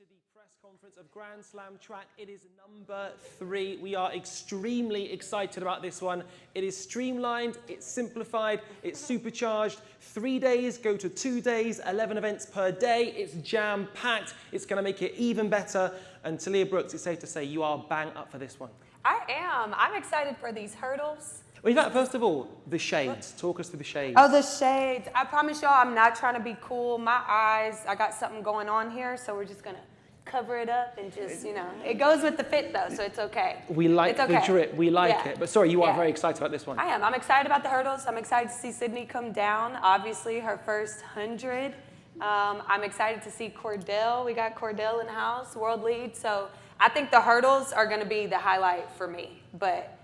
to the press conference of Grand Slam Track. It is number 3. We are extremely excited about this one. It is streamlined, it's simplified, it's supercharged. 3 days go to 2 days, 11 events per day. It's jam-packed. It's going to make it even better. And Talia Brooks, it's safe to say you are bang up for this one. I am. I'm excited for these hurdles. Well, in fact, first of all, the shades. Talk us through the shades. Oh, the shades. I promise y'all I'm not trying to be cool. My eyes, I got something going on here, so we're just going to cover it up and just, you know. It goes with the fit, though, so it's okay. We like the drip. We like it. But sorry, you are very excited about this one. I am. I'm excited about the hurdles. I'm excited to see Sydney come down. Obviously, her first 100. I'm excited to see Cordell. We got Cordell in the house, world lead. So I think the hurdles are going to be the highlight for me. But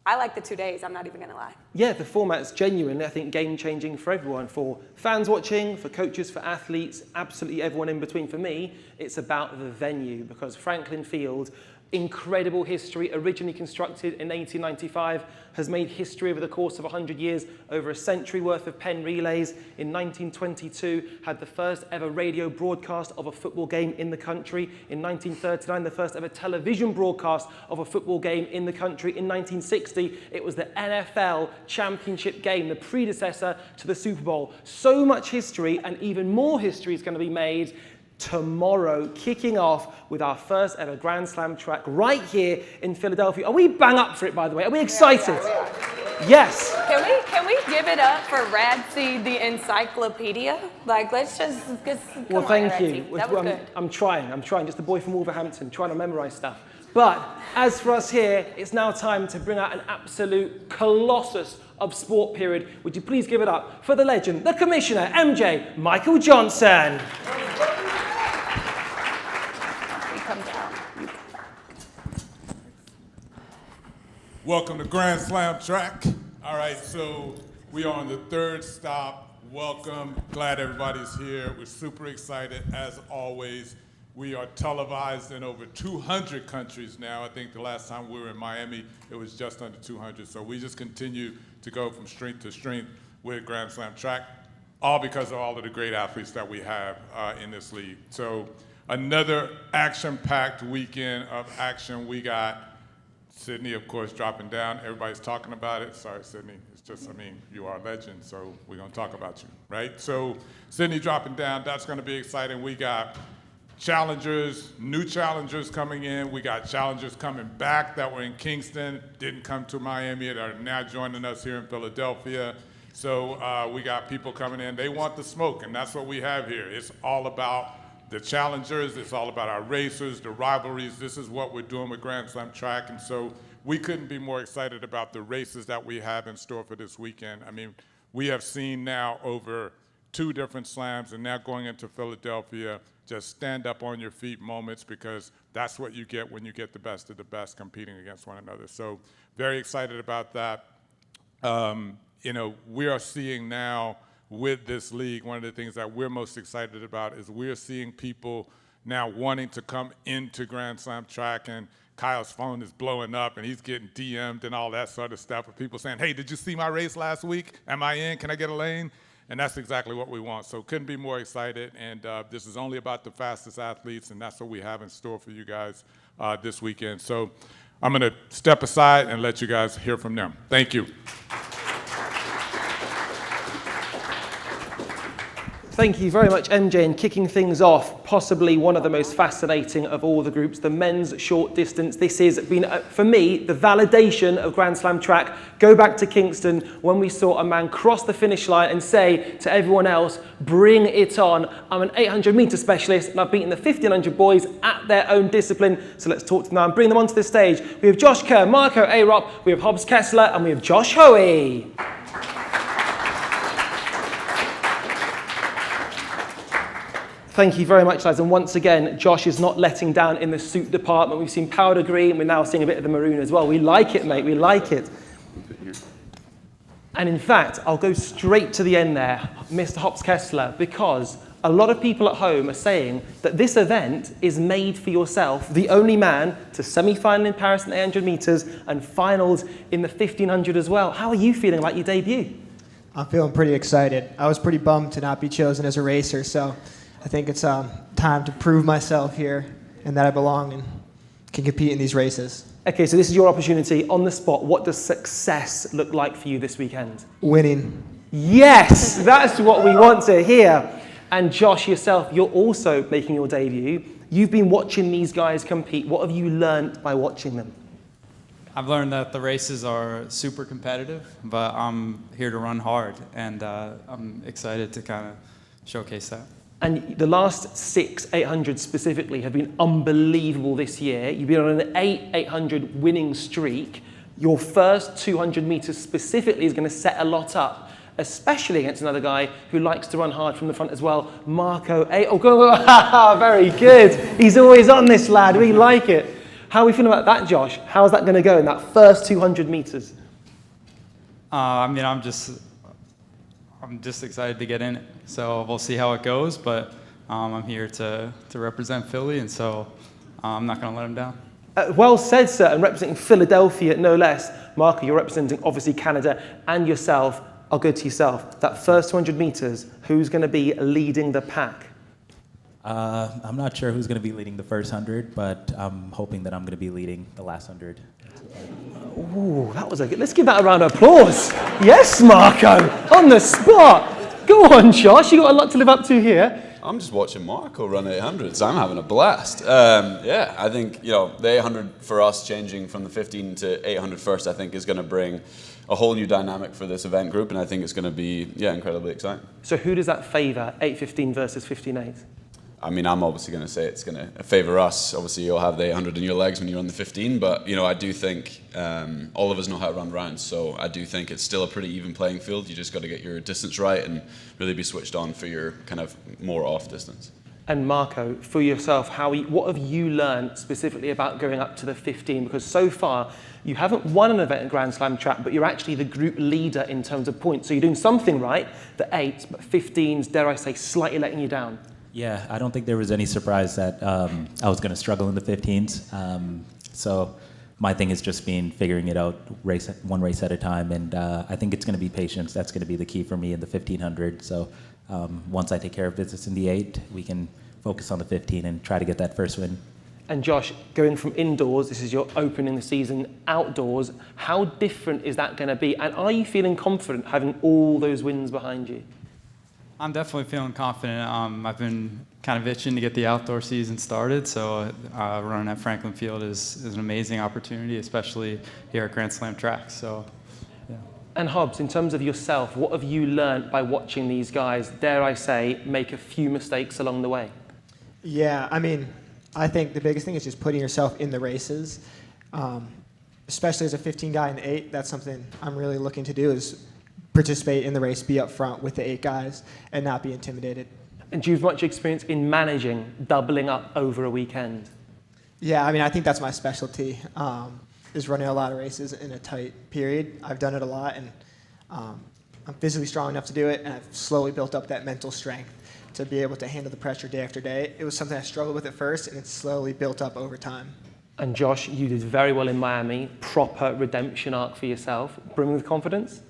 I like the 2 days, I'm not even going to lie. Yeah, the format's genuinely, I think, game-changing for everyone, for fans watching, for coaches, for athletes, absolutely everyone in between. For me, it's about the venue, because Franklin Field, incredible history, originally constructed in 1895, has made history over the course of 100 years, over a century worth of pen relays. In 1922, had the first ever radio broadcast of a football game in the country. In 1939, the first ever television broadcast of a football game in the country. In 1960, it was the NFL championship game, the predecessor to the Super Bowl. So much history, and even more history is going to be made tomorrow, kicking off with our first ever Grand Slam track right here in Philadelphia. Are we bang up for it, by the way? Are we excited? Yes. Can we give it up for Radzi the encyclopedia? Like, let's just well, thank you. That was good. I'm trying. Just a boy from Wolverhampton, trying to memorize stuff. But as for us here, it's now time to bring out an absolute colossus of sport period. Would you please give it up for the legend, the commissioner, MJ Michael Johnson. Welcome to Grand Slam Track. All right, so we are on the 3rd stop. Welcome. Glad everybody's here. We're super excited, as always. We are televised in over 200 countries now. I think the last time we were in Miami, it was just under 200. So we just continue to go from strength to strength with Grand Slam Track, all because of all of the great athletes that we have in this league. So another action-packed weekend of action. We got Sydney, of course, dropping down. Everybody's talking about it. Sorry, Sydney. It's just, you are a legend, so we're going to talk about you, right? So Sydney dropping down, that's going to be exciting. We got challengers, new challengers coming in. We got challengers coming back that were in Kingston, didn't come to Miami, and are now joining us here in Philadelphia. So we got people coming in. They want the smoke, and that's what we have here. It's all about the challengers, it's all about our racers, the rivalries. This is what we're doing with Grand Slam Track, and so we couldn't be more excited about the races that we have in store for this weekend. We have seen now over 2 different slams, and now going into Philadelphia, just stand up on your feet moments, because that's what you get when you get the best of the best competing against one another. So very excited about that. We are seeing now with this league, one of the things that we're most excited about is we're seeing people now wanting to come into Grand Slam Track, and Kyle's phone is blowing up and he's getting DM'd and all that sort of stuff, with people saying, hey, did you see my race last week? Am I in? Can I get a lane? And that's exactly what we want. So couldn't be more excited, and this is only about the fastest athletes, and that's what we have in store for you guys this weekend. So I'm gonna step aside and let you guys hear from them. Thank you. Thank you very much, MJ, and kicking things off, possibly one of the most fascinating of all the groups, the men's short distance. This has been, for me, the validation of Grand Slam Track. Go back to Kingston when we saw a man cross the finish line and say to everyone else, bring it on. I'm an 800-meter specialist, and I've beaten the 1,500 boys at their own discipline. So let's talk to them now and bring them onto the stage. We have Josh Kerr, Marco Arop, we have Hobbs Kessler, and we have Josh Hoey. Thank you very much, lads. And once again, Josh is not letting down in the suit department. We've seen powder green, we're now seeing a bit of the maroon as well. We like it, mate, we like it. And in fact, I'll go straight to the end there, Mr. Hobbs Kessler, because a lot of people at home are saying that this event is made for yourself, the only man to semi-final in Paris in the 800 meters and finals in the 1500 as well. How are you feeling about your debut? I'm feeling pretty excited. I was pretty bummed to not be chosen as a racer, so I think it's time to prove myself here and that I belong and can compete in these races. Okay, so this is your opportunity on the spot. What does success look like for you this weekend? Winning. Yes, that's what we want to hear. And Josh, yourself, you're also making your debut. You've been watching these guys compete. What have you learned by watching them? I've learned that the races are super competitive, but I'm here to run hard, and I'm excited to kind of showcase that. And the last 800 specifically have been unbelievable this year. You've been on an 800 winning streak. Your first 200 meters specifically is going to set a lot up, especially against another guy who likes to run hard from the front as well, Marco. Very good. He's always on this lad. We like it. How are we feeling about that, Josh? How's that going to go in that first 200 meters? I'm just excited to get in it. So we'll see how it goes, but I'm here to represent Philly, and so I'm not going to let him down. Well said, sir, and representing Philadelphia, no less. Marco, you're representing, obviously, Canada and yourself. I'll go to yourself. That first 200 meters, who's going to be leading the pack? I'm not sure who's going to be leading the first 100, but I'm hoping that I'm going to be leading the last 100. Ooh, that was a good. Let's give that a round of applause. Yes, Marco, on the spot. Go on, Josh. You got a lot to live up to here. I'm just watching Marco run 800s. I'm having a blast. Yeah, I think the 800 for us changing from the 15 to 800 first, I think is going to bring a whole new dynamic for this event group, and I think it's going to be incredibly exciting. So who does that favour? 8:15 versus 15:8. I mean, I'm obviously going to say it's going to favour us. Obviously, you'll have the 800 in your legs when you're on the 15, but I do think all of us know how to run rounds, so I do think it's still a pretty even playing field. You just got to get your distance right and really be switched on for your kind of more off distance. And Marco, for yourself, what have you learned specifically about going up to the 15? Because so far, you haven't won an event at Grand Slam track, but you're actually the group leader in terms of points. So you're doing something right, the 8s, but 15s, dare I say, slightly letting you down. Yeah, I don't think there was any surprise that I was going to struggle in the 15s. So my thing is just figuring it out one race at a time, and I think it's going to be patience. That's going to be the key for me in the 1500. So once I take care of business in the 8, we can focus on the 15 and try to get that first win. And Josh, going from indoors, this is your opening the season, outdoors, how different is that going to be? And are you feeling confident having all those wins behind you? I'm definitely feeling confident. I've been kind of itching to get the outdoor season started, so running at Franklin Field is an amazing opportunity, especially here at Grand Slam track. So, yeah. And Hobbs, in terms of yourself, what have you learned by watching these guys, dare I say, make a few mistakes along the way? Yeah, I mean, I think the biggest thing is just putting yourself in the races, especially as a 15 guy in the 8. That's something I'm really looking to do, is participate in the race, be up front with the 8 guys, and not be intimidated. And do you have much experience in managing, doubling up over a weekend? Yeah, I mean, I think that's my specialty, is running a lot of races in a tight period. I've done it a lot, and I'm physically strong enough to do it, and I've slowly built up that mental strength to be able to handle the pressure day after day. It was something I struggled with at first, and it's slowly built up over time. And Josh, you did very well in Miami, proper redemption arc for yourself. Brimming with confidence?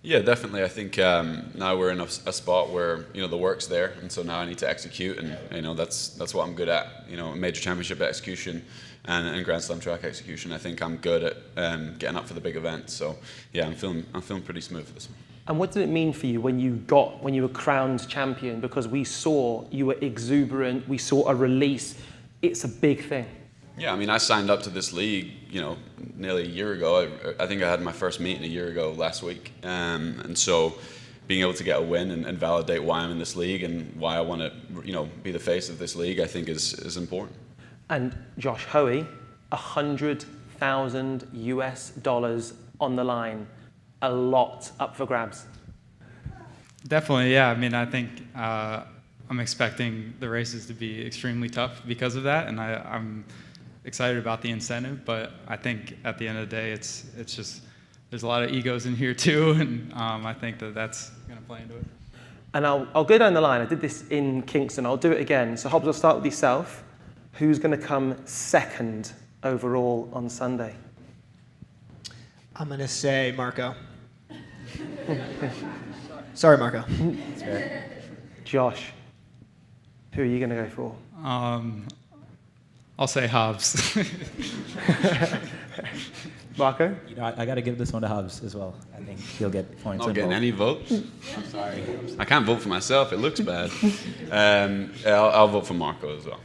Yeah, definitely. I think now we're in a spot where the work's there, and so now I need to execute, and that's what I'm good at. Major championship execution and Grand Slam track execution. I think I'm good at getting up for the big events. So yeah, I'm feeling pretty smooth for this one. And what did it mean for you when you were crowned champion? Because we saw you were exuberant. We saw a release. It's a big thing. Yeah, I mean, I signed up to this league, nearly a year ago. I think I had my first meeting a year ago last week. And so being able to get a win and validate why I'm in this league and why I want to, be the face of this league, I think is important. And Josh Hoey, $100,000 US on the line. A lot up for grabs. Definitely, yeah. I mean, I think I'm expecting the races to be extremely tough because of that, and I'm excited about the incentive, but I think at the end of the day, it's just, there's a lot of egos in here too, and I think that's going to play into it. And I'll go down the line. I did this in Kingston. I'll do it again. So Hobbs, I'll start with yourself. Who's going to come second overall on Sunday? I'm going to say Marco. Sorry, Marco. Josh. Who are you going to go for? I'll say Hobbs. Marco? You know, I got to give this one to Hobbs as well. I think he'll get points. Not getting vote. any votes. I'm sorry. I can't vote for myself. It looks bad. I'll vote for Marco as well.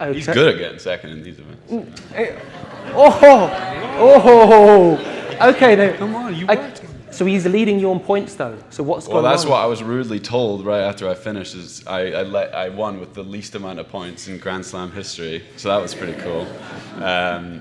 Okay. He's good at getting second in these events. Okay, then. Come on, you So he's leading you on points, though. So what's Well, going on? that's what I was rudely told right after I finished. Is I won with the least amount of points in Grand Slam history, so that was pretty cool.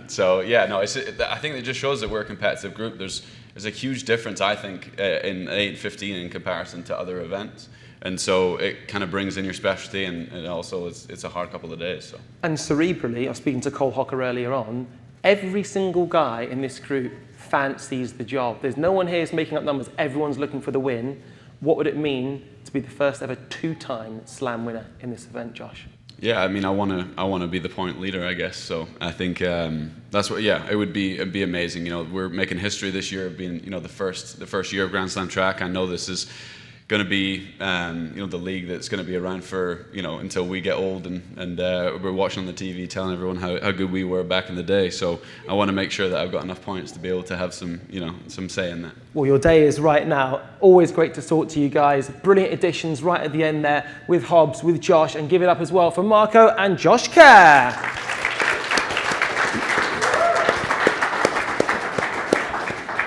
So yeah, no, I think it just shows that we're a competitive group. There's a huge difference, I think, in 8 and 15 in comparison to other events, and so it kind of brings in your specialty, and also it's a hard couple of days. So. And cerebrally, I was speaking to Cole Hocker earlier on. Every single guy in this group fancies the job. There's no one here who's making up numbers. Everyone's looking for the win. What would it mean to be the first ever 2-time slam winner in this event, Josh? Yeah, I mean, I want to be the point leader, I guess. So I think that's what. Yeah, it'd be amazing. You know, we're making history this year of being, you know, the first year of Grand Slam track. I know this is going to be, you know, the league that's going to be around for, you know, until we get old and we're watching on the TV telling everyone how good we were back in the day. So I want to make sure that I've got enough points to be able to have some, you know, some say in that. Well, your day is right now. Always great to talk to you guys. Brilliant additions right at the end there with Hobbs, with Josh, and give it up as well for Marco and Josh Kerr.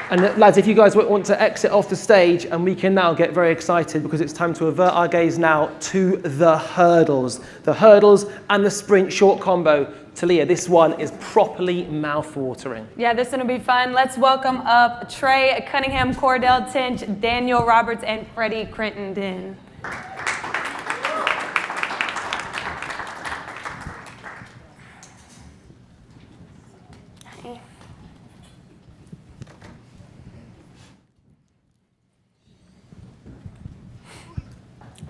And lads, if you guys want to exit off the stage, and we can now get very excited because it's time to avert our gaze now to the hurdles. The hurdles and the sprint short combo. Talia, this one is properly mouth-watering. Yeah, this one will be fun. Let's welcome up Trey Cunningham, Cordell Tinch, Daniel Roberts, and Freddie Crittenden.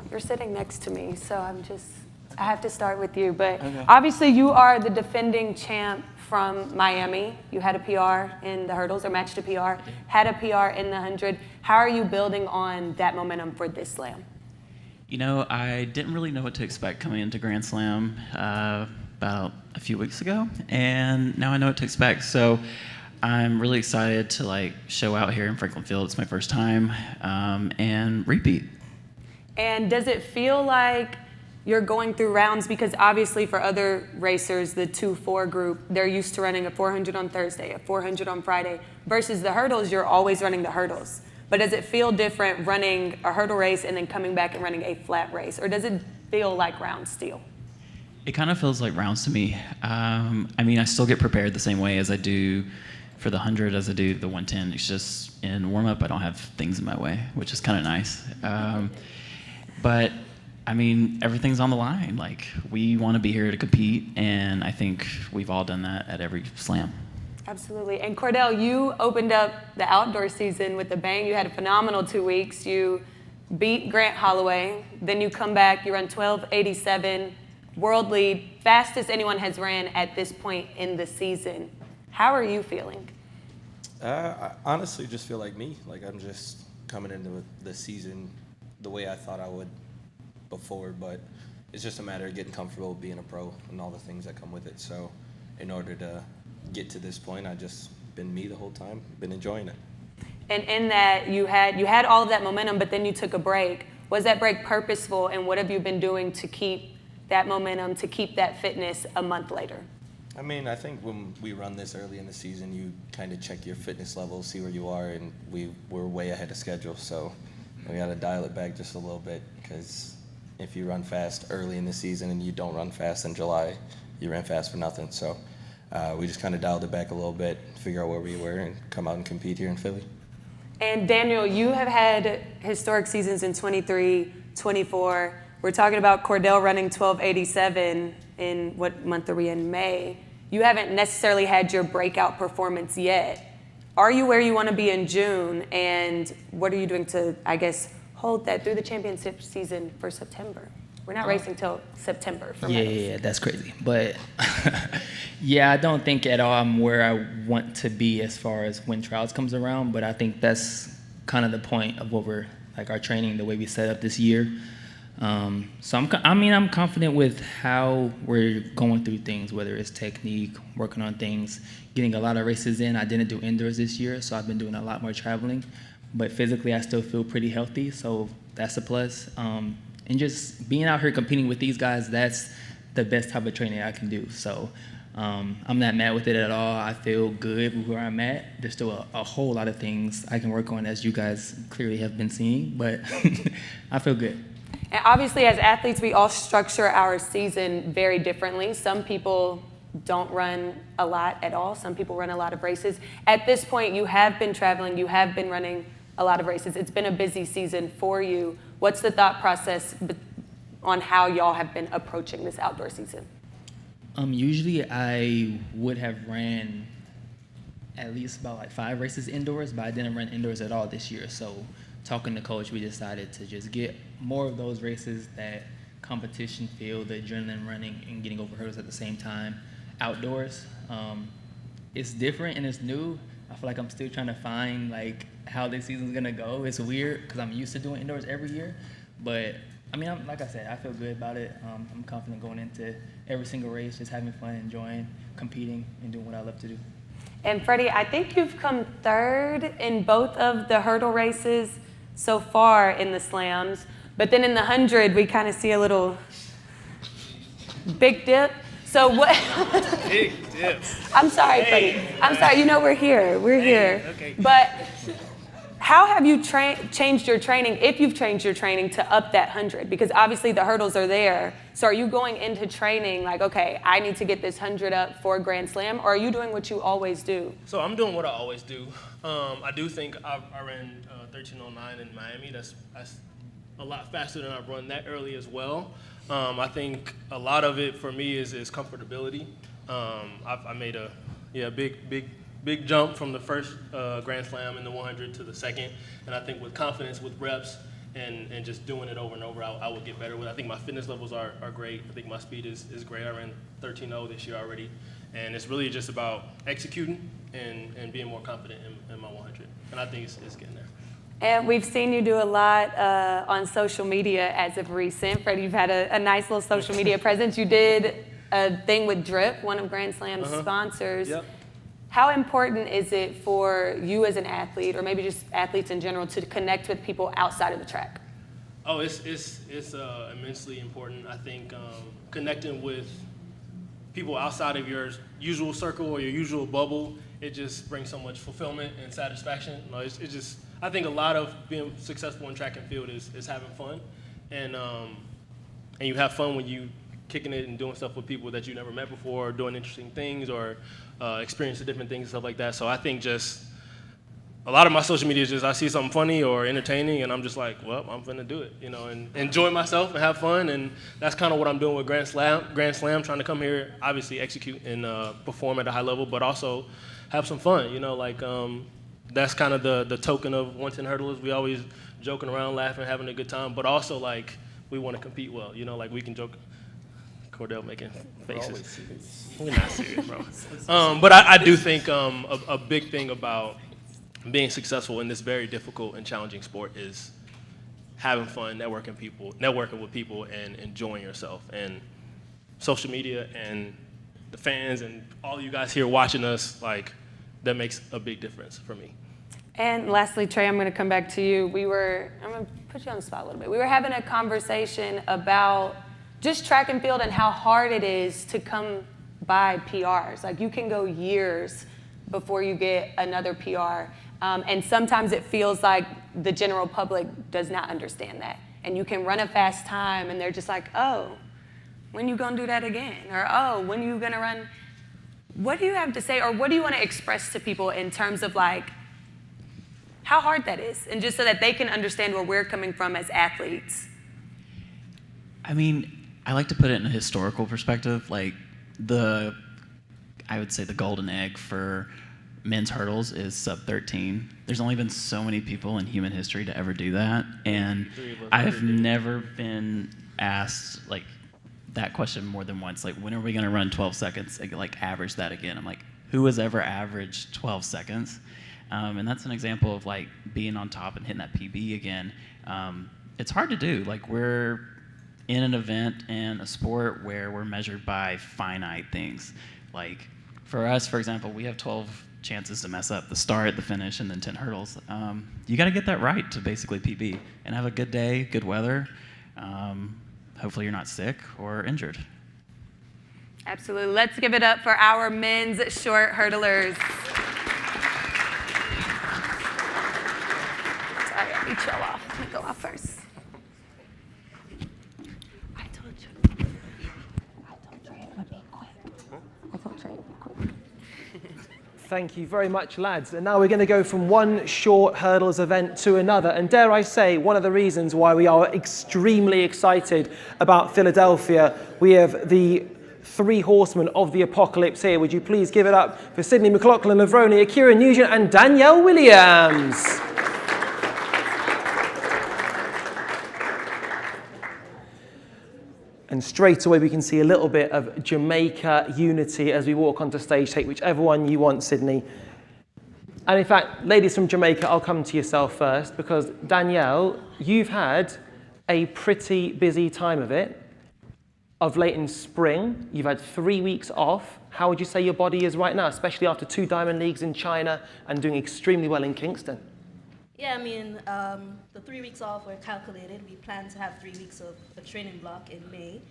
You're sitting next to me, so I have to start with you. But Obviously you are the defending champ from Miami. You had a PR in the hurdles, or matched a PR, had a PR in the 100. How are you building on that momentum for this slam? You know, I didn't really know what to expect coming into Grand Slam about a few weeks ago, and now I know what to expect. So I'm really excited to show out here in Franklin Field. It's my first time, and repeat. And does it feel like you're going through rounds? Because obviously for other racers, the 2-4 group, they're used to running a 400 on Thursday, a 400 on Friday, versus the hurdles, you're always running the hurdles. But does it feel different running a hurdle race and then coming back and running a flat race? Or does it feel like rounds still? It kind of feels like rounds to me. I mean, I still get prepared the same way as I do for the 100 as I do the 110. It's just in warm-up, I don't have things in my way, which is kind of nice. But I mean, everything's on the line. We want to be here to compete, and I think we've all done that at every slam. Absolutely. And Cordell, you opened up the outdoor season with a bang. You had a phenomenal 2 weeks. You beat Grant Holloway. Then you come back, you run 12:87, world lead, fastest anyone has ran at this point in the season. How are you feeling? I honestly just feel like me. I'm just coming into the season the way I thought I would before, but it's just a matter of getting comfortable with being a pro and all the things that come with it. So in order to get to this point, I've just been me the whole time, been enjoying it. And in that, you had all of that momentum, but then you took a break. Was that break purposeful, and what have you been doing to keep that momentum, to keep that fitness a month later? I mean, I think when we run this early in the season, you kind of check your fitness levels, see where you are, and we're way ahead of schedule. So we got to dial it back just a little bit, because if you run fast early in the season and you don't run fast in July, you ran fast for nothing. So we just kind of dialed it back a little bit, figure out where we were, and come out and compete here in Philly. And Daniel, you have had historic seasons in 23, 24. We're talking about Cordell running 12:87 in, what month are we in? May. You haven't necessarily had your breakout performance yet. Are you where you want to be in June? And what are you doing to, I guess, hold that through the championship season for September? We're not racing till September for medals. Yeah, that's crazy. But yeah, I don't think at all I'm where I want to be as far as when trials comes around. But I think that's kind of the point of what we're, our training, the way we set up this year. So I'm confident with how we're going through things, whether it's technique, working on things, getting a lot of races in. I didn't do indoors this year, so I've been doing a lot more traveling. But physically, I still feel pretty healthy, so that's a plus. And just being out here competing with these guys, that's the best type of training I can do. So I'm not mad with it at all. I feel good with where I'm at. There's still a whole lot of things I can work on, as you guys clearly have been seeing, but I feel good. And obviously, as athletes, we all structure our season very differently. Some people don't run a lot at all. Some people run a lot of races. At this point, you have been traveling. You have been running a lot of races. It's been a busy season for you. What's the thought process on how y'all have been approaching this outdoor season? Usually, I would have ran at least about like 5 races indoors, but I didn't run indoors at all this year. So talking to coach, we decided to just get more of those races, that competition feel, the adrenaline running and getting over hurdles at the same time outdoors. It's different and it's new. I feel like I'm still trying to find like how this season's gonna go. It's weird because I'm used to doing indoors every year, but I mean, like I said, I feel good about it. I'm confident going into every single race, just having fun, enjoying, competing, and doing what I love to do. And Freddie, I think you've come 3rd in both of the hurdle races so far in the slams, but then in the 100, we kind of see a little big dip. So what? Big dip. I'm sorry, Freddie. I'm sorry. You know we're here. We're here. Okay. But how have you changed your training, if you've changed your training, to up that 100? Because obviously the hurdles are there. So are you going into training like, okay, I need to get this 100 up for a Grand Slam, or are you doing what you always do? So I'm doing what I always do. I do think I ran 13:09 in Miami. That's a lot faster than I've run that early as well. I think a lot of it for me is comfortability. I made a big jump from the first Grand Slam in the 100 to the second, and I think with confidence, with reps, and just doing it over and over, I would get better with it. I think my fitness levels are great. I think my speed is great. I ran 13:0 this year already, and it's really just about executing and being more confident in my 100, and I think it's getting there. And we've seen you do a lot on social media as of recent. Freddie, you've had a nice little social media presence. You did a thing with Drip, one of Grand Slam's sponsors. Yep. How important is it for you as an athlete, or maybe just athletes in general, to connect with people outside of the track? Oh, it's immensely important. I think connecting with people outside of your usual circle or your usual bubble, it just brings so much fulfillment and satisfaction. You know, it's just, I think a lot of being successful in track and field is having fun, and you have fun when you kicking it and doing stuff with people that you never met before, or doing interesting things, or experiencing different things and stuff like that. So I think just a lot of my social media is just I see something funny or entertaining, and I'm just like, well, I'm gonna do it, you know, and enjoy myself and have fun. And that's kind of what I'm doing with Grand Slam, trying to come here, obviously execute and perform at a high level, but also have some fun, you know, like that's kind of the token of 110 hurdlers. We always joking around, laughing, having a good time, but also like we want to compete well, you know, like we can joke. Cordell making faces. We're not serious, bro. But I do think a big thing about being successful in this very difficult and challenging sport is having fun, networking with people, and enjoying yourself. And social media and the fans and all you guys here watching us, like, that makes a big difference for me. And lastly, Trey, I'm going to come back to you. I'm going to put you on the spot a little bit. We were having a conversation about just track and field and how hard it is to come by PRs. Like, you can go years before you get another PR. And sometimes it feels like the general public does not understand that. And you can run a fast time and they're just like, oh, when you gonna do that again? Or, oh, when you gonna run? What do you have to say, or what do you want to express to people in terms of like how hard that is? And just so that they can understand where we're coming from as athletes. I mean, I like to put it in a historical perspective. Like I would say the golden egg for men's hurdles is sub 13. There's only been so many people in human history to ever do that, and I've never been asked like that question more than once. Like, when are we going to run 12 seconds? Like, average that again. I'm like, who has ever averaged 12 seconds? And that's an example of like being on top and hitting that PB again. It's hard to do. Like, we're in an event and a sport where we're measured by finite things. Like for us, for example, we have 12 chances to mess up: the start, the finish, and then 10 hurdles. You got to get that right to basically PB and have a good day, good weather. Hopefully you're not sick or injured. Absolutely. Let's give it up for our men's short hurdlers. Sorry, let me chill off. Let me go off first. I told you it would be quick. I told you it would be quick. Thank you very much, lads. And now we're going to go from one short hurdles event to another. And dare I say, one of the reasons why we are extremely excited about Philadelphia, we have the three horsemen of the apocalypse here. Would you please give it up for Sydney McLaughlin-Levrone, Akira Nugent, and Danielle Williams. And straight away we can see a little bit of Jamaica unity as we walk onto stage. Take whichever one you want, Sydney. And in fact, ladies from Jamaica, I'll come to yourself first, because Danielle, you've had a pretty busy time of it. Of late in spring, you've had 3 weeks off. How would you say your body is right now, especially after 2 Diamond Leagues in China and doing extremely well in Kingston? Yeah, I mean, the 3 weeks off were calculated. We planned to have 3 weeks of a training block in May.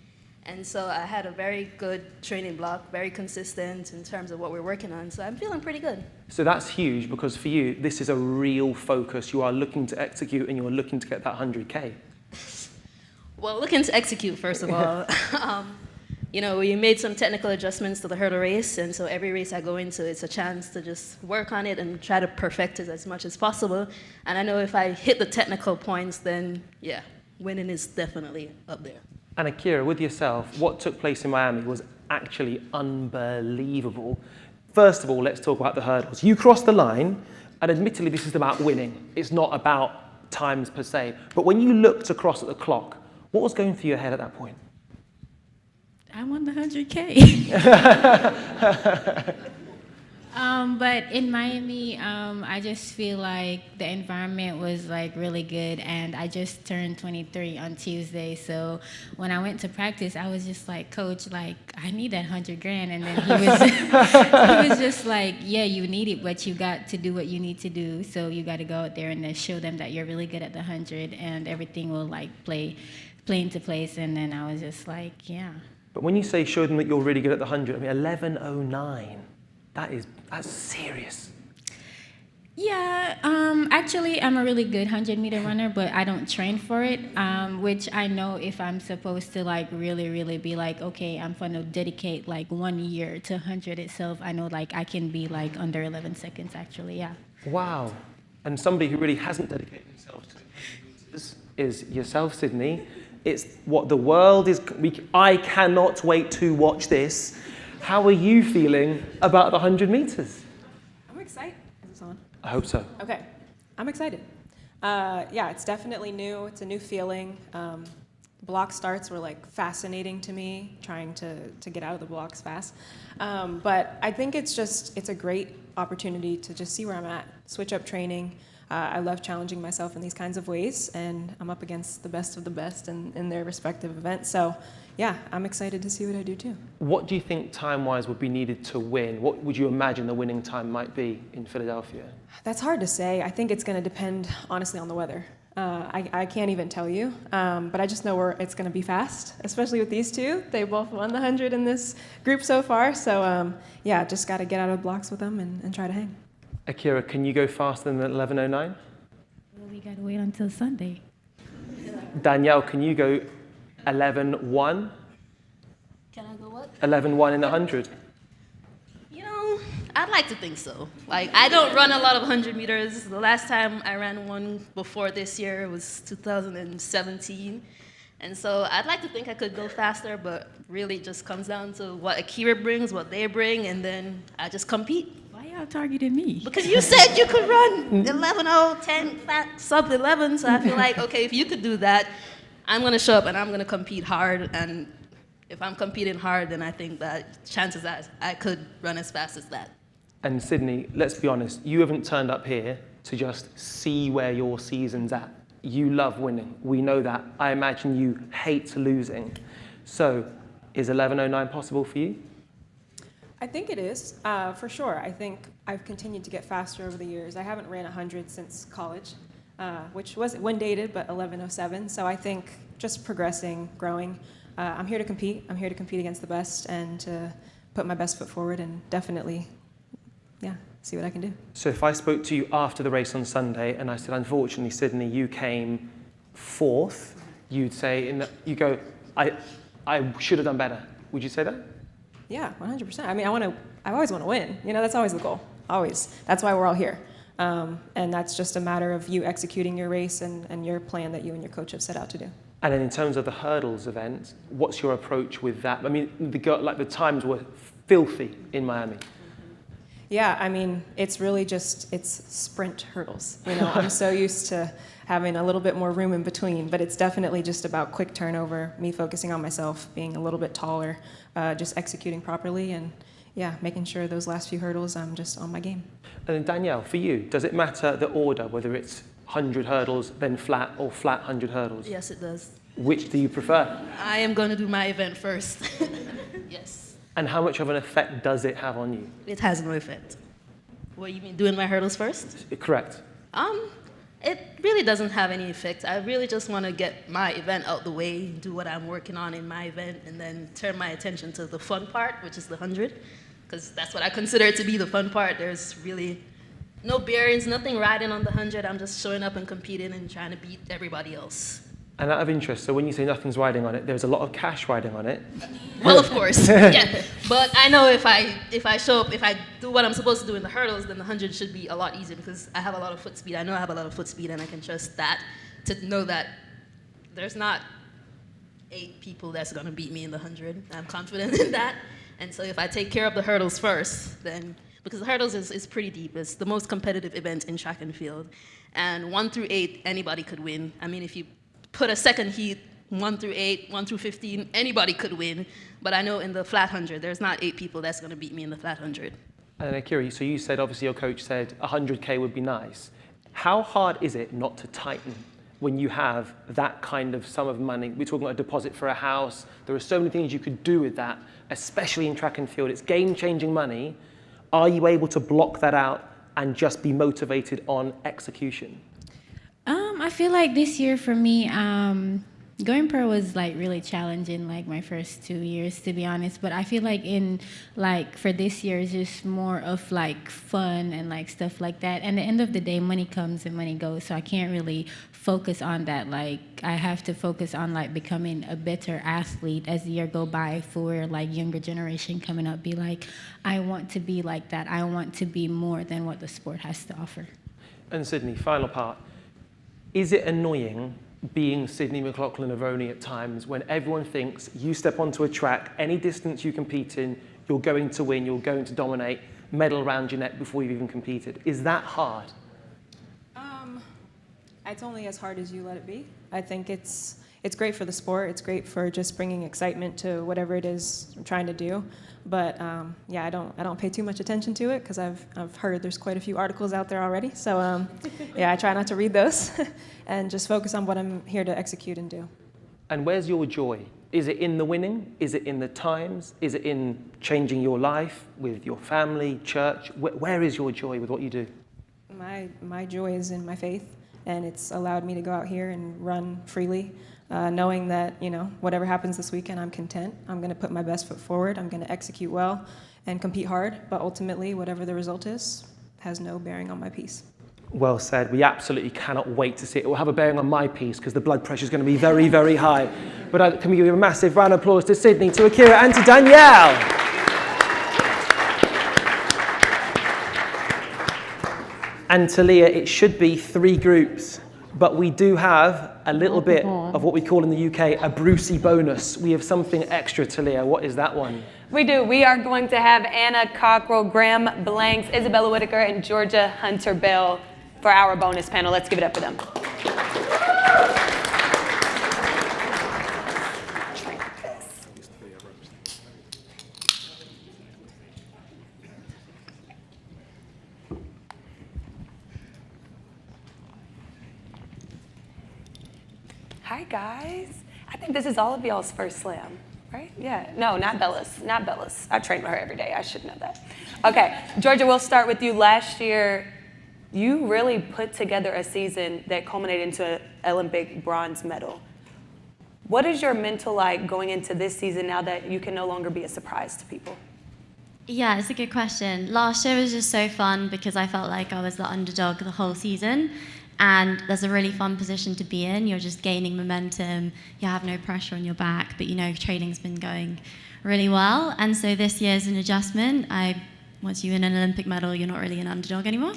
And so I had a very good training block, very consistent in terms of what we're working on. So I'm feeling pretty good. So that's huge, because for you, this is a real focus. You are looking to execute and you are looking to get that 100K. Well, looking to execute, first of all. You know, we made some technical adjustments to the hurdle race, and so every race I go into, it's a chance to just work on it and try to perfect it as much as possible. And I know if I hit the technical points, then yeah, winning is definitely up there. And Akira, with yourself, what took place in Miami was actually unbelievable. First of all, let's talk about the hurdles. You crossed the line, and admittedly, this is about winning. It's not about times per se. But when you looked across at the clock, what was going through your head at that point? I won the 100K. But in Miami, I just feel like the environment was like really good, and I just turned 23 on Tuesday. So when I went to practice, I was just like, Coach, like I need that 100 grand, and then he was just like, yeah, you need it, but you got to do what you need to do. So you got to go out there and then show them that you're really good at the 100, and everything will like play into place. And then I was just like, yeah. But when you say show them that you're really good at the 100, I mean 11:09. That's serious. Yeah, actually, I'm a really good 100-meter runner, but I don't train for it, which I know if I'm supposed to like really be like, okay, I'm going to dedicate like 1 year to 100 itself, I know like I can be like under 11 seconds actually, yeah. Wow. And somebody who really hasn't dedicated themselves to 100 meters is yourself, Sydney. It's what the world is. I cannot wait to watch this. How are you feeling about the 100 meters? I'm excited. Is this on? I hope so. Okay. I'm excited. Yeah, it's definitely new. It's a new feeling. Block starts were like fascinating to me, trying to get out of the blocks fast. But I think it's a great opportunity to just see where I'm at, switch up training. I love challenging myself in these kinds of ways, and I'm up against the best of the best in their respective events. So yeah, I'm excited to see what I do too. What do you think time-wise would be needed to win? What would you imagine the winning time might be in Philadelphia? That's hard to say. I think it's going to depend, honestly, on the weather. I can't even tell you, but I just know it's going to be fast, especially with these two. They both won the 100 in this group so far. So yeah, just got to get out of the blocks with them and try to hang. Akira, can you go faster than 11:09? Well, we got to wait until Sunday. Danielle, can you go 11:1? Can I go what? 11:1 in the 100. You know, I'd like to think so. Like, I don't run a lot of 100 meters. The last time I ran one before this year was 2017. And so I'd like to think I could go faster, but really it just comes down to what Akira brings, what they bring, and then I just compete. Why y'all targeting me? Because you said you could run 11:0, 10, sub 11, so I feel like, okay, if you could do that, I'm going to show up and I'm going to compete hard, and if I'm competing hard, then I think that chances are I could run as fast as that. And Sydney, let's be honest, you haven't turned up here to just see where your season's at. You love winning. We know that. I imagine you hate losing. So is 11:09 possible for you? I think it is, for sure. I think I've continued to get faster over the years. I haven't ran 100 since college, which was when dated, but 11:07. So I think just progressing, growing. I'm here to compete. I'm here to compete against the best and to put my best foot forward and definitely, see what I can do. So if I spoke to you after the race on Sunday and I said, unfortunately, Sydney, you came 4th, you'd say, you go, I should have done better. Would you say that? Yeah, 100%. I mean, I always want to win. That's always the goal. Always. That's why we're all here. And that's just a matter of you executing your race and your plan that you and your coach have set out to do. And then in terms of the hurdles event, what's your approach with that? I mean, the times were filthy in Miami. Yeah, I mean, it's really just, it's sprint hurdles. I'm so used to having a little bit more room in between, but it's definitely just about quick turnover, me focusing on myself, being a little bit taller, just executing properly, and making sure those last few hurdles, I'm just on my game. And then Danielle, for you, does it matter the order, whether it's 100 hurdles, then flat, or flat 100 hurdles? Yes, it does. Which do you prefer? I am going to do my event first. Yes. And how much of an effect does it have on you? It has no effect. What, you mean doing my hurdles first? Correct. It really doesn't have any effect. I really just want to get my event out the way, do what I'm working on in my event, and then turn my attention to the fun part, which is the 100, because that's what I consider to be the fun part. There's really no bearings, nothing riding on the 100. I'm just showing up and competing and trying to beat everybody else. And out of interest, so when you say nothing's riding on it, there's a lot of cash riding on it. Well, of course, yeah. But I know if I show up, if I do what I'm supposed to do in the hurdles, then the 100 should be a lot easier because I have a lot of foot speed. I know I have a lot of foot speed, and I can trust that to know that there's not 8 people that's going to beat me in the 100. I'm confident in that. And so if I take care of the hurdles first, then, because the hurdles is pretty deep. It's the most competitive event in track and field. And 1 through 8, anybody could win. I mean, if you put a second heat, 1 through 8, 1 through 15, anybody could win. But I know in the flat 100, there's not 8 people that's going to beat me in the flat 100. And Akira, so you said, obviously your coach said 100K would be nice. How hard is it not to tighten when you have that kind of sum of money? We're talking about a deposit for a house. There are so many things you could do with that, especially in track and field. It's game-changing money. Are you able to block that out and just be motivated on execution? I feel like this year for me, going pro was like really challenging, like my first 2 years, to be honest. But I feel like for this year, it's just more of like fun and like stuff like that. And at the end of the day, money comes and money goes. So I can't really focus on that. Like I have to focus on like becoming a better athlete as the year go by for like younger generation coming up. Be like, I want to be like that. I want to be more than what the sport has to offer. And Sydney, final part. Is it annoying being Sydney McLaughlin-Levrone at times when everyone thinks you step onto a track, any distance you compete in, you're going to win, you're going to dominate, medal around your neck before you've even competed? Is that hard? It's only as hard as you let it be. I think it's great for the sport. It's great for just bringing excitement to whatever it is I'm trying to do. But I don't pay too much attention to it because I've heard there's quite a few articles out there already. So I try not to read those and just focus on what I'm here to execute and do. And where's your joy? Is it in the winning? Is it in the times? Is it in changing your life with your family, church? Where is your joy with what you do? My joy is in my faith, and it's allowed me to go out here and run freely. Knowing that, whatever happens this weekend, I'm content. I'm going to put my best foot forward. I'm going to execute well and compete hard. But ultimately, whatever the result is, has no bearing on my peace. Well said. We absolutely cannot wait to see it. It will have a bearing on my piece because the blood pressure is going to be very, very high. But can we give a massive round of applause to Sydney, to Akira, and to Danielle? And to Leah, it should be 3 groups. But we do have a little bit of what we call in the UK a Brucey bonus. We have something extra to Leah. What is that one? We do. We are going to have Anna Cockrell, Graham Blanks, Isabella Whitaker, and Georgia Hunter-Bell for our bonus panel. Let's give it up for them. Hi, guys. I think this is all of y'all's first slam, right? Yeah. No, not Bella's. Not Bella's. I train with her every day. I should know that. Okay, Georgia, we'll start with you. Last year, you really put together a season that culminated into an Olympic bronze medal. What is your mental like going into this season now that you can no longer be a surprise to people? Yeah, it's a good question. Last year was just so fun because I felt like I was the underdog the whole season. And there's a really fun position to be in. You're just gaining momentum. You have no pressure on your back, but you know training's been going really well. And so this year's an adjustment. Once you win an Olympic medal, you're not really an underdog anymore.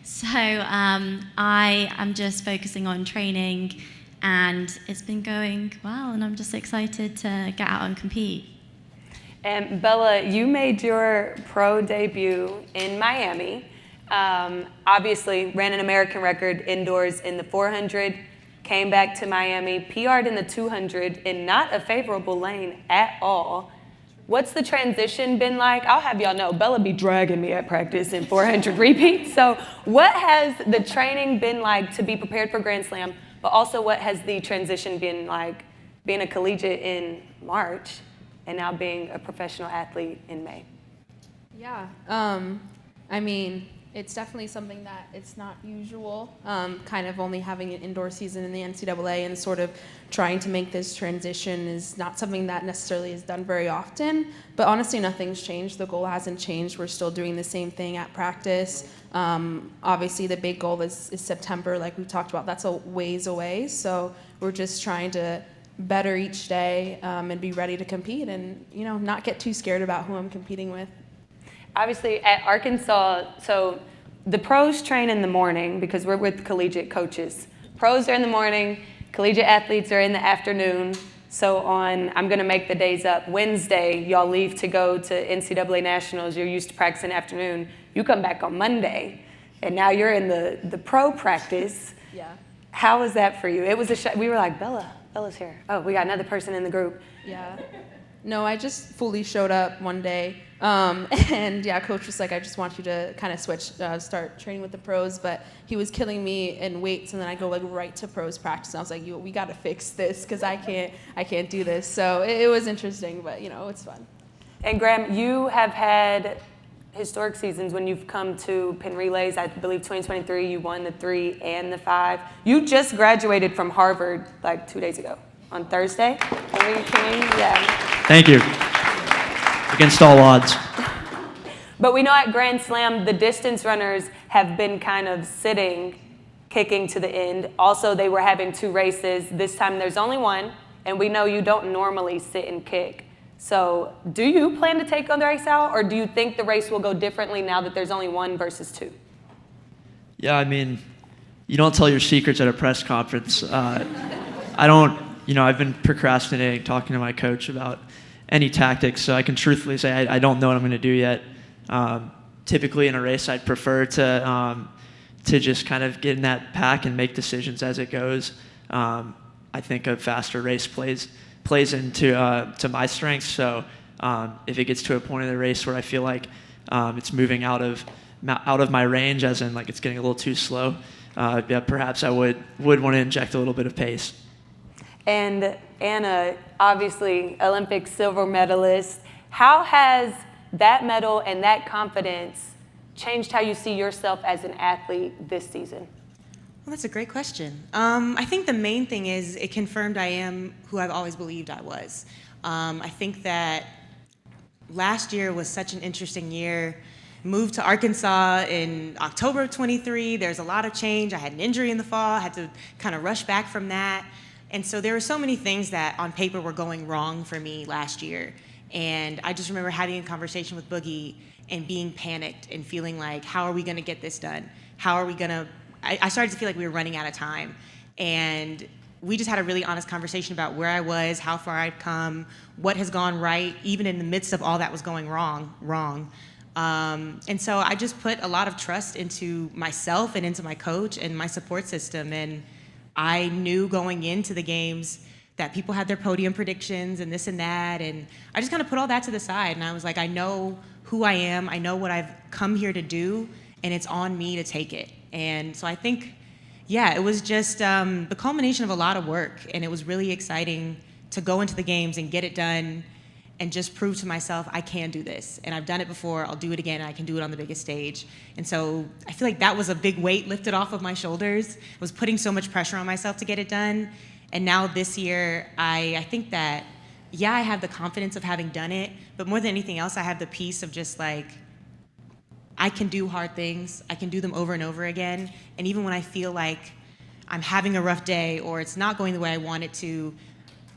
So I am just focusing on training, and it's been going well, and I'm just excited to get out and compete. And Bella, you made your pro debut in Miami. Obviously, ran an American record indoors in the 400, came back to Miami, PR'd in the 200 in not a favorable lane at all. What's the transition been like? I'll have y'all know, Bella be dragging me at practice in 400 repeats. So what has the training been like to be prepared for Grand Slam, but also what has the transition been like being a collegiate in March and now being a professional athlete in May? Yeah, I mean, it's definitely something that it's not usual, kind of only having an indoor season in the NCAA and sort of trying to make this transition is not something that necessarily is done very often. But honestly, nothing's changed. The goal hasn't changed. We're still doing the same thing at practice. Obviously, the big goal is September, like we talked about. That's a ways away. So we're just trying to better each day and be ready to compete and, you know, not get too scared about who I'm competing with. Obviously, at Arkansas, so the pros train in the morning because we're with collegiate coaches. Pros are in the morning, collegiate athletes are in the afternoon. So on, I'm going to make the days up, Wednesday, y'all leave to go to NCAA Nationals. You're used to practicing afternoon. You come back on Monday, and now you're in the pro practice. Yeah. How was that for you? It was we were like, Bella's here. Oh, we got another person in the group. Yeah. No, I just fully showed up one day. And yeah, coach was like, I just want you to kind of switch, start training with the pros. But he was killing me in weights, and then I go like right to pros practice. And I was like, we got to fix this because I can't do this. So it was interesting, but you know, it's fun. And Graham, you have had historic seasons when you've come to pin relays. I believe 2023, you won the 3 and the 5. You just graduated from Harvard like 2 days ago on Thursday. Yeah. Thank you. Against all odds. But we know at Grand Slam, the distance runners have been kind of sitting, kicking to the end. Also, they were having 2 races. This time there's only one, and we know you don't normally sit and kick. So do you plan to take on the race out, or do you think the race will go differently now that there's only 1 versus 2? Yeah, I mean, you don't tell your secrets at a press conference. I don't, you know, I've been procrastinating, talking to my coach about any tactics, so I can truthfully say I don't know what I'm going to do yet. Typically in a race, I'd prefer to just kind of get in that pack and make decisions as it goes. I think a faster race plays into to my strengths. So if it gets to a point in the race where I feel like it's moving out of my range, as in like it's getting a little too slow, yeah, perhaps I would want to inject a little bit of pace. And Anna, obviously Olympic silver medalist. How has that medal and that confidence changed how you see yourself as an athlete this season? Well, that's a great question. I think the main thing is it confirmed I am who I've always believed I was. I think that last year was such an interesting year. Moved to Arkansas in October of 23. There's a lot of change. I had an injury in the fall. I had to kind of rush back from that. And so there were so many things that on paper were going wrong for me last year. And I just remember having a conversation with Boogie and being panicked and feeling like, how are we going to get this done? How are we going to, I started to feel like we were running out of time. And we just had a really honest conversation about where I was, how far I'd come, what has gone right, even in the midst of all that was going wrong. And so I just put a lot of trust into myself and into my coach and my support system. And I knew going into the games that people had their podium predictions and this and that. And I just kind of put all that to the side. And I was like, I know who I am. I know what I've come here to do. And it's on me to take it. And so I think yeah, it was just the culmination of a lot of work, and it was really exciting to go into the games and get it done and just prove to myself I can do this. And I've done it before, I'll do it again, and I can do it on the biggest stage. And so I feel like that was a big weight lifted off of my shoulders. I was putting so much pressure on myself to get it done. And now this year, I think that, yeah, I have the confidence of having done it, but more than anything else, I have the peace of just like, I can do hard things, I can do them over and over again. And even when I feel like I'm having a rough day or it's not going the way I want it to,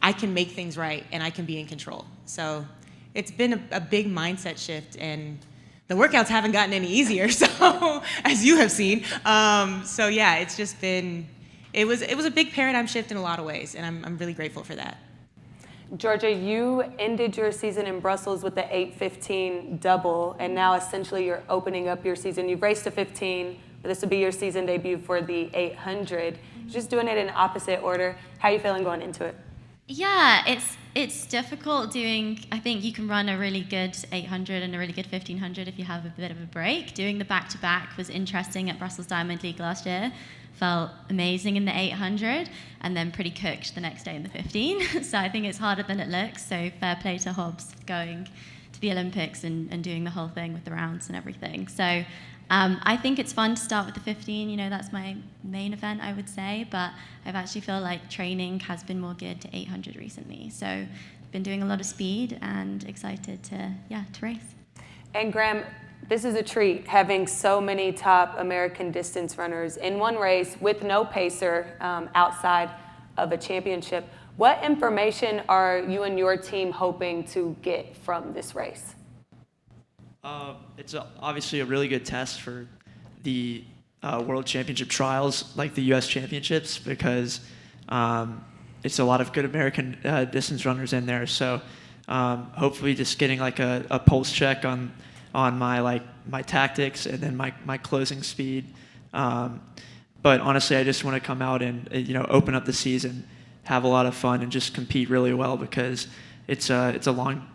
I can make things right and I can be in control. So it's been a big mindset shift, and the workouts haven't gotten any easier, so as you have seen. So yeah, it's just been, it was a big paradigm shift in a lot of ways, and I'm really grateful for that. Georgia, you ended your season in Brussels with the 8:15 double, and now essentially you're opening up your season. You've raced a 15, but this will be your season debut for the 800. Just doing it in opposite order. How are you feeling going into it? Yeah, it's difficult doing, I think you can run a really good 800 and a really good 1500 if you have a bit of a break. Doing the back-to-back was interesting at Brussels Diamond League last year. Felt amazing in the 800 and then pretty cooked the next day in the 15. So I think it's harder than it looks. So fair play to Hobbs going to the Olympics and doing the whole thing with the rounds and everything. So I think it's fun to start with the 15. You know, that's my main event, I would say. But I've actually feel like training has been more geared to 800 recently. So I've been doing a lot of speed and excited to race. And Graham, this is a treat having so many top American distance runners in one race with no pacer outside of a championship. What information are you and your team hoping to get from this race? It's obviously a really good test for the World Championship trials, like the U.S. Championships, because it's a lot of good American distance runners in there. So hopefully just getting like a pulse check on my tactics and then my closing speed. But honestly, I just want to come out and open up the season, have a lot of fun, and just compete really well, because it's a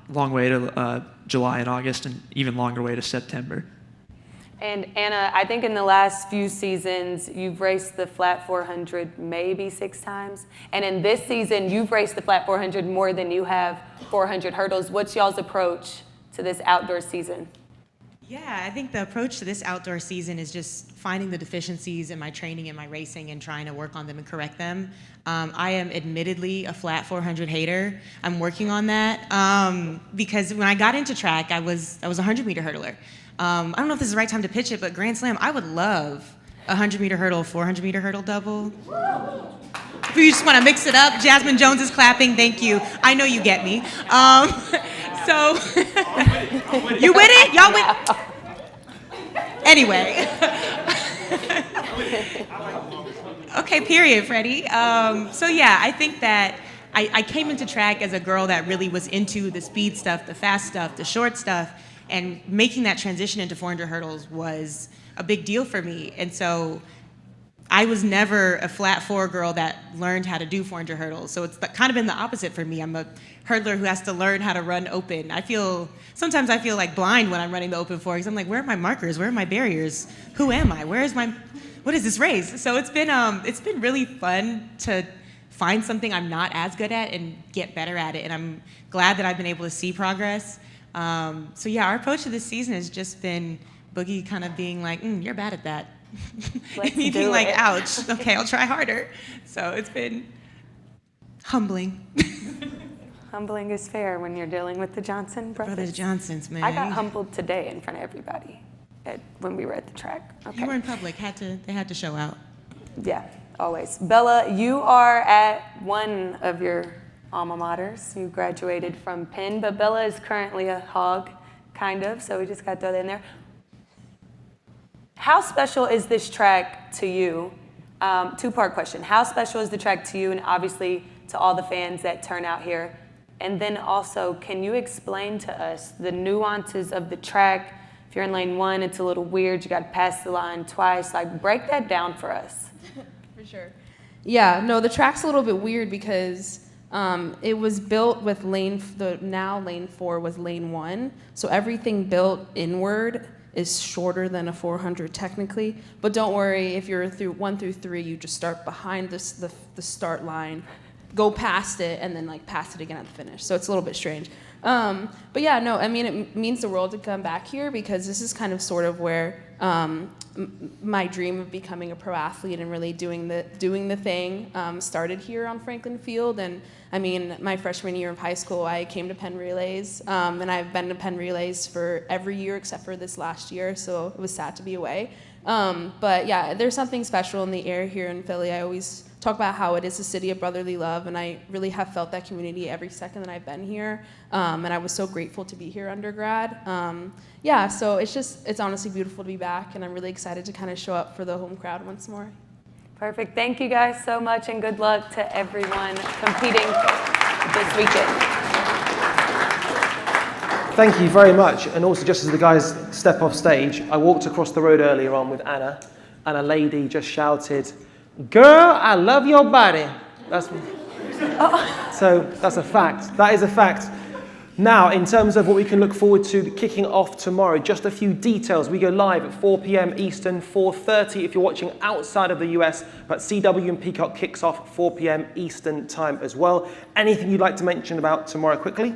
long way to July and August, and even longer way to September. And Anna, I think in the last few seasons, you've raced the flat 400 maybe 6 times. And in this season, you've raced the flat 400 more than you have 400 hurdles. What's y'all's approach to this outdoor season? Yeah, I think the approach to this outdoor season is just finding the deficiencies in my training and my racing and trying to work on them and correct them. I am admittedly a flat 400 hater. I'm working on that because when I got into track, I was a 100-meter hurdler. I don't know if this is the right time to pitch it, but Grand Slam, I would love a 100-meter hurdle, 400-meter hurdle double. If you just want to mix it up, Jasmine Jones is clapping. Thank you. I know you get me. So you with it? Y'all with? Anyway. Okay, period, Freddie. So yeah, I think that I came into track as a girl that really was into the speed stuff, the fast stuff, the short stuff, and making that transition into 400 hurdles was a big deal for me. And so I was never a flat 4 girl that learned how to do 400 hurdles. So it's kind of been the opposite for me. I'm a hurdler who has to learn how to run open. Sometimes I feel like blind when I'm running the open 4 because I'm like, where are my markers? Where are my barriers? Who am I? What is this race? So it's been really fun to find something I'm not as good at and get better at it. And I'm glad that I've been able to see progress. So yeah, our approach to this season has just been Boogie kind of being like, you're bad at that. And me being like, ouch, okay, I'll try harder. So it's been humbling. Humbling is fair when you're dealing with the Johnson brothers. Brothers Johnsons, man. I got humbled today in front of everybody when we were at the track. Okay. You were in public, they had to show out. Yeah, always. Bella, you are at one of your alma maters. You graduated from Penn, but Bella is currently a Hog, kind of, so we just got to throw that in there. How special is this track to you? 2-part question. How special is the track to you, and obviously to all the fans that turn out here? And then also, can you explain to us the nuances of the track? If you're in lane 1, it's a little weird. You got to pass the line twice. Like, break that down for us. For sure. Yeah, no, the track's a little bit weird because It was built with now lane 4 was lane 1. So everything built inward is shorter than a 400 technically. But don't worry, if you're through 1 through 3, you just start behind the start line, go past it, and then like pass it again at the finish. So it's a little bit strange. But yeah, no, I mean, it means the world to come back here because this is kind of sort of where my dream of becoming a pro athlete and really doing the thing started here on Franklin Field. And I mean, my freshman year of high school, I came to Penn Relays, and I've been to Penn Relays for every year except for this last year, so it was sad to be away. But yeah, there's something special in the air here in Philly. I always talk about how it is a city of brotherly love, and I really have felt that community every second that I've been here. And I was so grateful to be here undergrad. Yeah, so it's honestly beautiful to be back, and I'm really excited to kind of show up for the home crowd once more. Perfect. Thank you guys so much, and good luck to everyone competing this weekend. Thank you very much. And also, just as the guys step off stage, I walked across the road earlier on with Anna, and a lady just shouted, "Girl, I love your body." So that's a fact. That is a fact. Now, in terms of what we can look forward to kicking off tomorrow, just a few details. We go live at 4 p.m. Eastern, 4:30 if you're watching outside of the US, but CW and Peacock kicks off 4 p.m. Eastern time as well. Anything you'd like to mention about tomorrow quickly?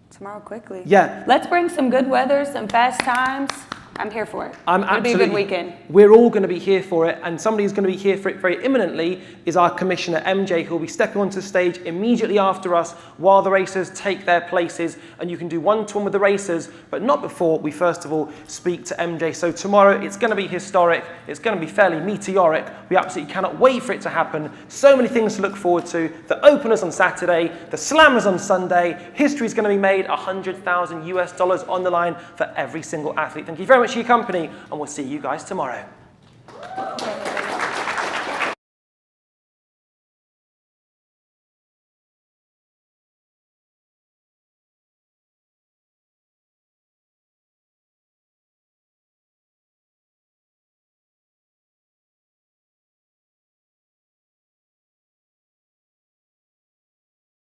Tomorrow quickly. Yeah. Let's bring some good weather, some fast times. I'm here for it. It'll be a good weekend. We're all going to be here for it, and somebody who's going to be here for it very imminently is our commissioner, MJ, who will be stepping onto the stage immediately after us while the racers take their places, and you can do one-to-one with the racers, but not before we first of all speak to MJ. So tomorrow, it's going to be historic. It's going to be fairly meteoric. We absolutely cannot wait for it to happen. So many things to look forward to. The openers on Saturday, the slammers on Sunday. History is going to be made, $100,000 US on the line for every single athlete. Thank you very much for your company, and we'll see you guys tomorrow.